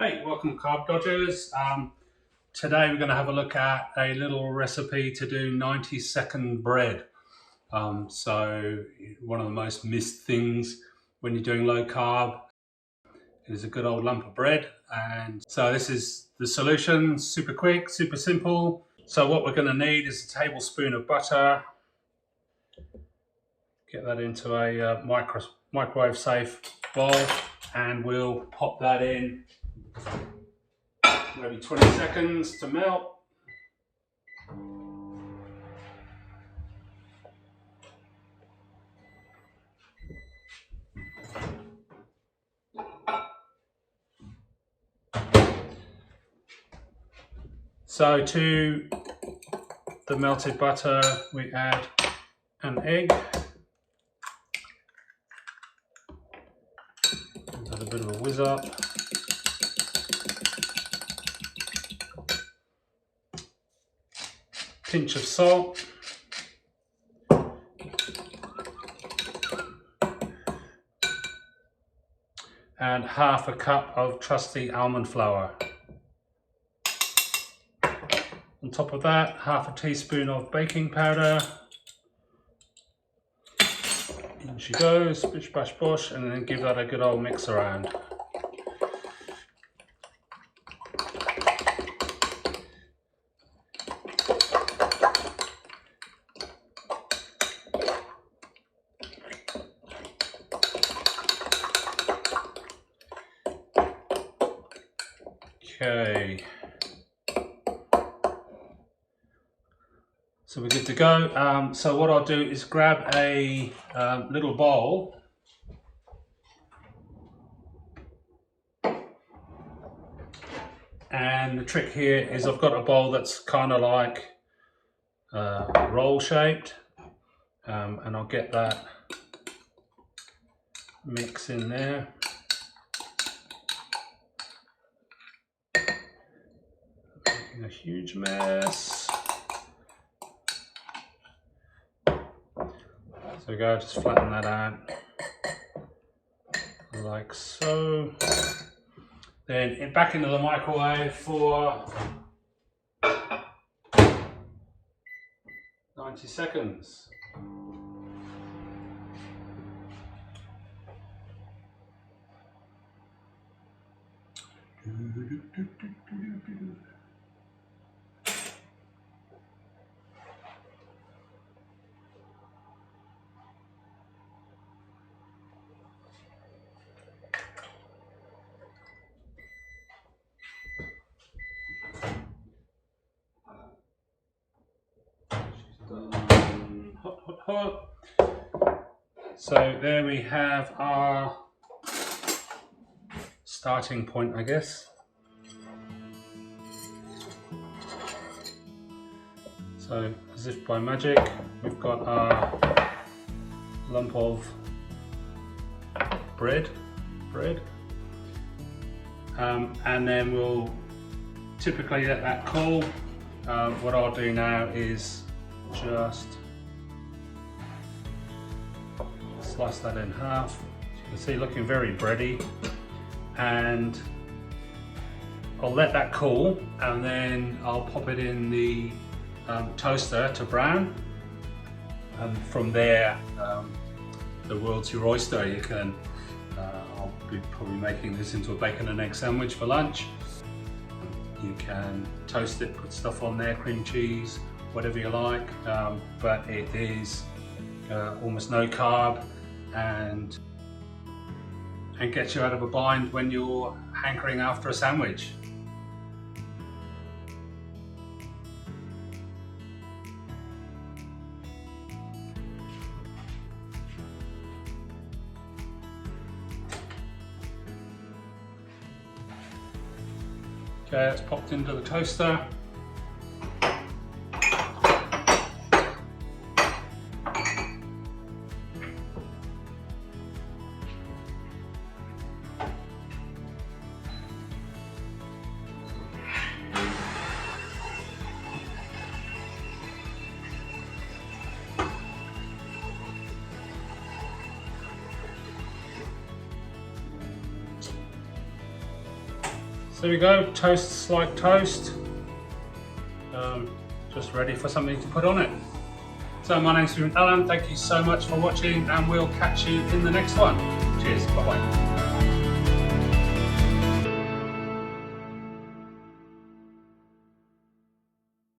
Hey, welcome Carb Dodgers. Today we're going to have a look at a little recipe to do 90-second bread. So one of the most missed things when you're doing low carb is a good old lump of bread. And so this is the solution, super quick, super simple. So what we're going to need is a tablespoon of butter. Get that into a microwave safe bowl and we'll pop that in maybe 20 seconds to melt. So to the melted butter we add an egg. Give that a bit of a whiz up. Pinch of salt. And half a cup of trusty almond flour. On top of that, half a teaspoon of baking powder. In she goes, bish bash bosh, and then give that a good old mix around. Okay. So we're good to go. So what I'll do is grab a little bowl and the trick here is I've got a bowl that's kind of like roll shaped and I'll get that mix in there. Making a huge mess. So go, just flatten that out like so. Then back into the microwave for 90 seconds. Hot, hot, hot. So there we have our starting point, I guess. So as if by magic, we've got our lump of bread. And then we'll typically let that cool. What I'll do now is just slice that in half. You can see looking very bready, and I'll let that cool and then I'll pop it in the toaster to brown, and from there the world's your oyster. You can I'll be probably making this into a bacon and egg sandwich for lunch. You can toast it, put stuff on there, cream cheese, whatever you like, but it is almost no carb and gets you out of a bind when you're hankering after a sandwich. Okay, it's popped into the toaster. So there we go, toasts like toast. Just ready for something to put on it. So my name's Alan, thank you so much for watching and we'll catch you in the next one. Cheers, bye bye.